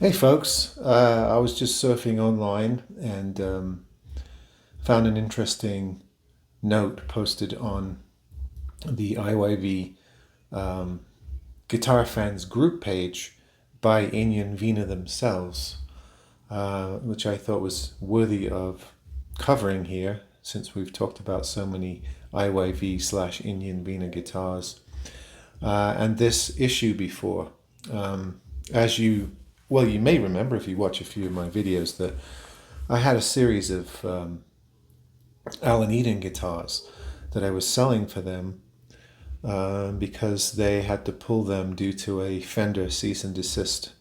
Hey folks, I was just surfing online and found an interesting note posted on the IYV Guitar Fans group page by Inyan Vina themselves, which I thought was worthy of covering here since we've talked about so many IYV slash Inyan Vina guitars and this issue before. As you you may remember if you watch a few of my videos that I had a series of Alan Eden guitars that I was selling for them because they had to pull them due to a Fender cease and desist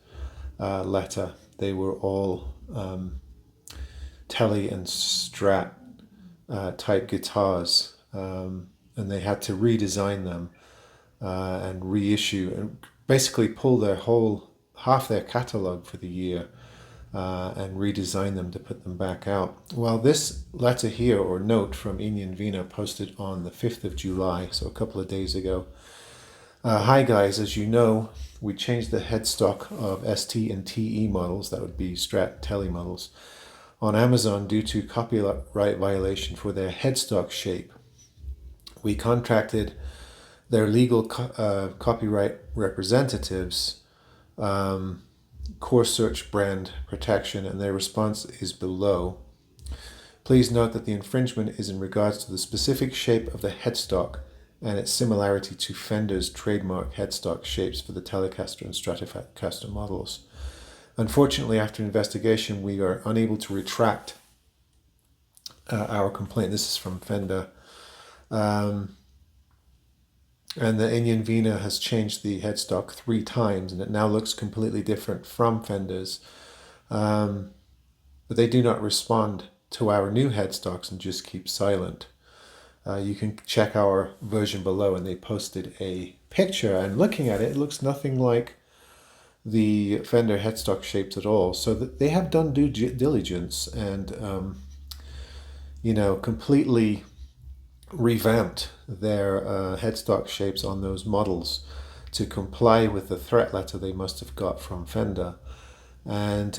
letter. They were all Tele and Strat type guitars, and they had to redesign them and reissue and basically pull their whole half their catalog for the year and redesign them to put them back out. Well, this letter here or note from Inyan Vina posted on the 5th of July, so a couple of days ago. Hi guys, as you know, we changed the headstock of ST and TE models, that would be Strat Tele models, on Amazon due to copyright violation for their headstock shape. We contracted their legal copyright representatives, Core Search Brand Protection, and their response is below. Please note that the infringement is in regards to the specific shape of the headstock and its similarity to Fender's trademark headstock shapes for the Telecaster and Stratocaster models. Unfortunately, after investigation, we are unable to retract our complaint. This is from Fender. And the Inyan Vina has changed the headstock 3 times, and it now looks completely different from Fender's. But they do not respond to our new headstocks and just keep silent. You can check our version below, and they posted a picture, and looking at it, it looks nothing like the Fender headstock shapes at all. So that they have done due diligence and, completely revamped their headstock shapes on those models to comply with the threat letter they must have got from Fender. And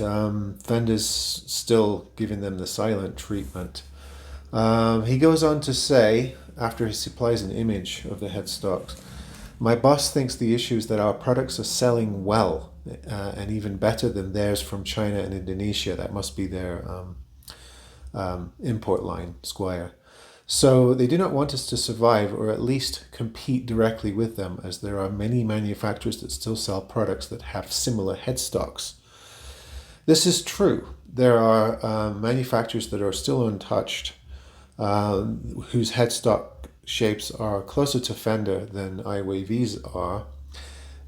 Fender's still giving them the silent treatment. He goes on to say, after he supplies an image of the headstocks, my boss thinks the issue is that our products are selling well and even better than theirs from China and Indonesia. That must be their import line, Squire. So they do not want us to survive or at least compete directly with them, as there are many manufacturers that still sell products that have similar headstocks. This is true. There are manufacturers that are still untouched, whose headstock shapes are closer to Fender than IWAV's are.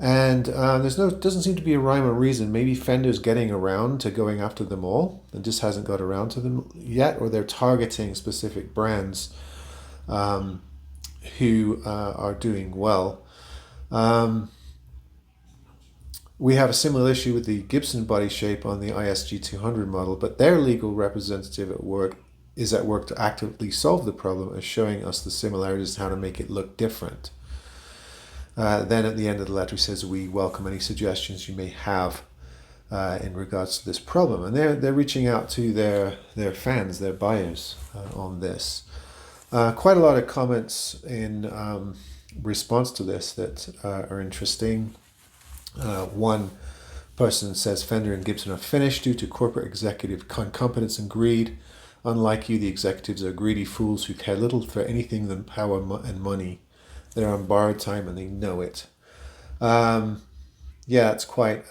And doesn't seem to be a rhyme or reason. Maybe Fender's getting around to going after them all and just hasn't got around to them yet, or they're targeting specific brands who are doing well. We have a similar issue with the Gibson body shape on the ISG 200 model, but their legal representative is at work to actively solve the problem as showing us the similarities and how to make it look different. Then at the end of the letter, he says, we welcome any suggestions you may have in regards to this problem. And they're reaching out to their fans, their buyers on this. Quite a lot of comments in response to this that are interesting. One person says, Fender and Gibson are finished due to corporate executive incompetence and greed. Unlike you, the executives are greedy fools who care little for anything than power and money. They're on borrowed time and they know it. It's quite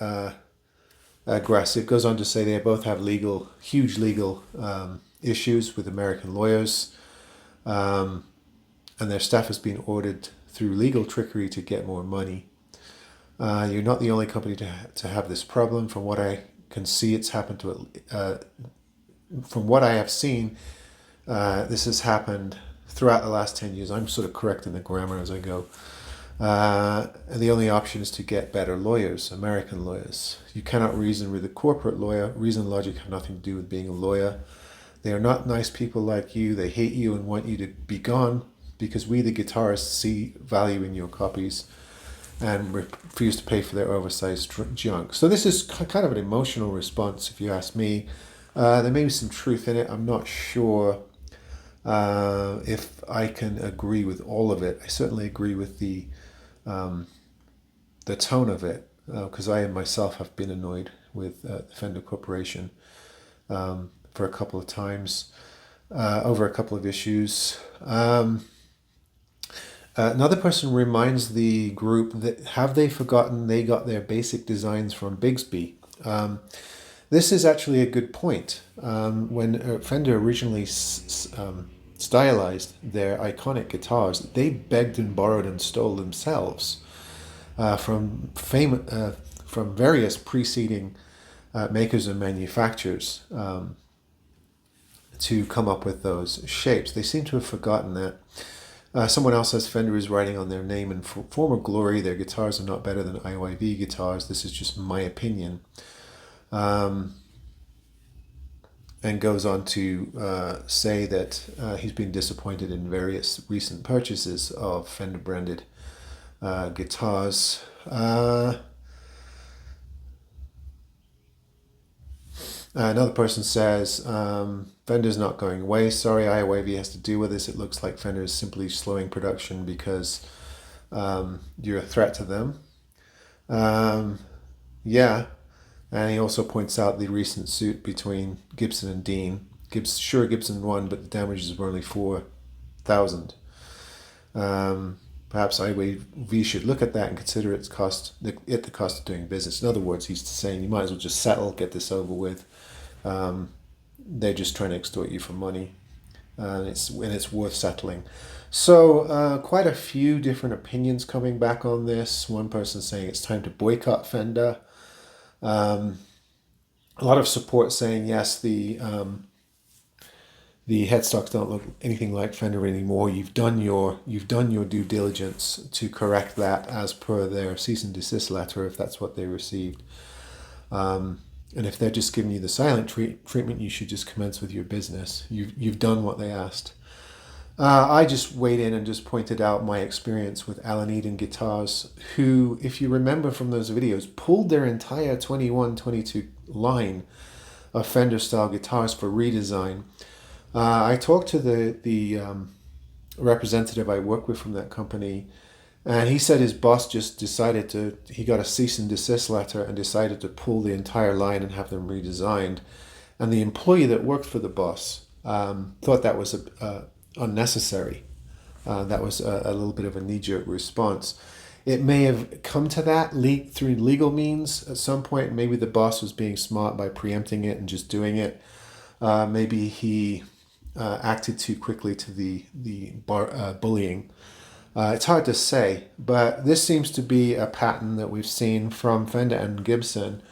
aggressive. Goes on to say they both have huge legal issues with American lawyers, and their staff has been ordered through legal trickery to get more money. You're not the only company to have this problem. From what I can see, it's happened to from what I have seen, this has happened throughout the last 10 years. I'm sort of correcting the grammar as I go. And the only option is to get better lawyers, American lawyers. You cannot reason with a corporate lawyer. Reason and logic have nothing to do with being a lawyer. They are not nice people like you. They hate you and want you to be gone because we, the guitarists, see value in your copies. and refuse to pay for their oversized junk. So this is kind of an emotional response, if you ask me. There may be some truth in it. I'm not sure if I can agree with all of it. I certainly agree with the tone of it, because I myself have been annoyed with the Fender Corporation for a couple of times over a couple of issues. Another person reminds the group that have they forgotten they got their basic designs from Bigsby? This is actually a good point. When Fender originally stylized their iconic guitars, they begged and borrowed and stole themselves from various preceding makers and manufacturers to come up with those shapes. They seem to have forgotten that. Someone else says Fender is writing on their name in former glory. Their guitars are not better than IYV guitars. This is just my opinion. And goes on to say that he's been disappointed in various recent purchases of Fender branded guitars. Another person says Fender's not going away. Sorry, IYV has to deal with this. It looks like Fender is simply slowing production because you're a threat to them. Yeah. And he also points out the recent suit between Gibson and Dean. Gibson won, but the damages were only $4,000. Perhaps IYV should look at that and consider the cost of doing business. In other words, he's saying you might as well just settle, get this over with. They're just trying to extort you for money, and it's worth settling. So quite a few different opinions coming back on this. One person saying it's time to boycott Fender. A lot of support saying yes, the headstocks don't look anything like Fender anymore. You've done your due diligence to correct that as per their cease and desist letter, if that's what they received. And if they're just giving you the silent treatment, you should just commence with your business. You've done what they asked. I just weighed in and just pointed out my experience with Alan Eden Guitars, who, if you remember from those videos, pulled their entire 21-22 line of Fender style guitars for redesign. I talked to the representative I work with from that company, and he said his boss just he got a cease and desist letter and decided to pull the entire line and have them redesigned. And the employee that worked for the boss thought that was unnecessary. That was a little bit of a knee-jerk response. It may have come to that through legal means at some point. Maybe the boss was being smart by preempting it and just doing it. Maybe he acted too quickly to the bullying. It's hard to say, but this seems to be a pattern that we've seen from Fender and Gibson.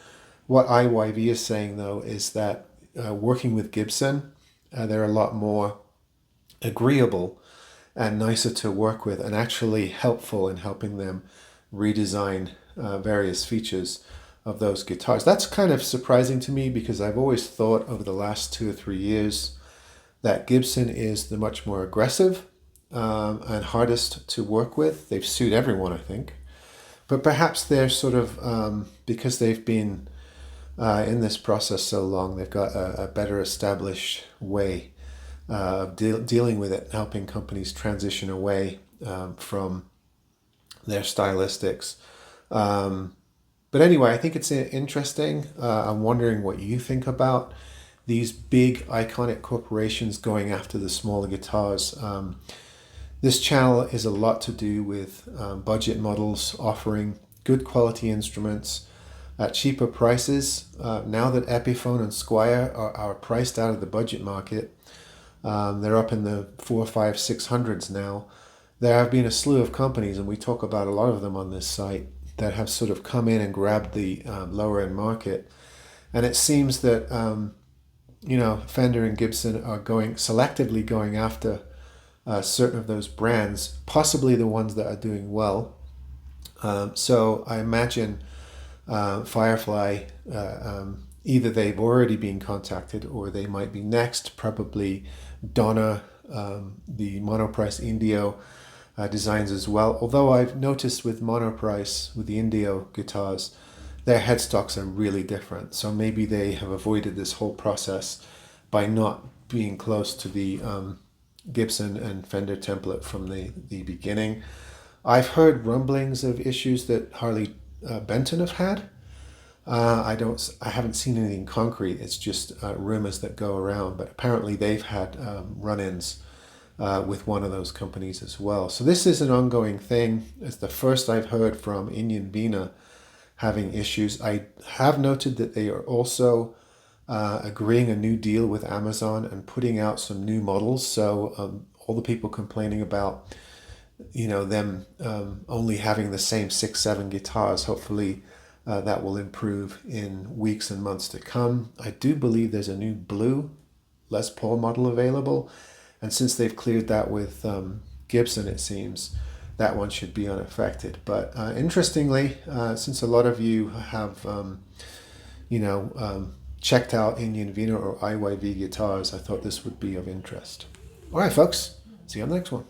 What IYV is saying, though, is that working with Gibson, they're a lot more agreeable and nicer to work with, and actually helpful in helping them redesign various features of those guitars. That's kind of surprising to me, because I've always thought over the last 2 or 3 years that Gibson is the much more aggressive and hardest to work with. They've sued everyone, I think. But perhaps they're sort of, because they've been in this process so long, they've got a better established way of dealing with it, helping companies transition away from their stylistics. But anyway, I think it's interesting. I'm wondering what you think about these big iconic corporations going after the smaller guitars. This channel is a lot to do with budget models offering good quality instruments at cheaper prices. Now that Epiphone and Squier are priced out of the budget market, they're up in the 400, 500, 600s now. There have been a slew of companies, and we talk about a lot of them on this site, that have sort of come in and grabbed the lower end market. And it seems that Fender and Gibson are selectively going after certain of those brands, possibly the ones that are doing well. So I imagine Firefly, either they've already been contacted or they might be next. Probably Donna, the monoprice Indio, designs as well. Although I've noticed with Monoprice, with the Indio guitars, their headstocks are really different. So maybe they have avoided this whole process by not being close to the Gibson and Fender template from the beginning. I've heard rumblings of issues that Harley Benton have had. I haven't seen anything concrete. It's just rumors that go around. But apparently they've had run-ins with one of those companies as well. So this is an ongoing thing. It's the first I've heard from Indian Vina having issues. I have noted that they are also agreeing a new deal with Amazon and putting out some new models. So all the people complaining about, them only having the same 6-7 guitars, hopefully that will improve in weeks and months to come. I do believe there's a new blue Les Paul model available, and since they've cleared that with Gibson, it seems that one should be unaffected. But interestingly, since a lot of you have checked out Indian Vina or IYV guitars, I thought this would be of interest. All right, folks, see you on the next one.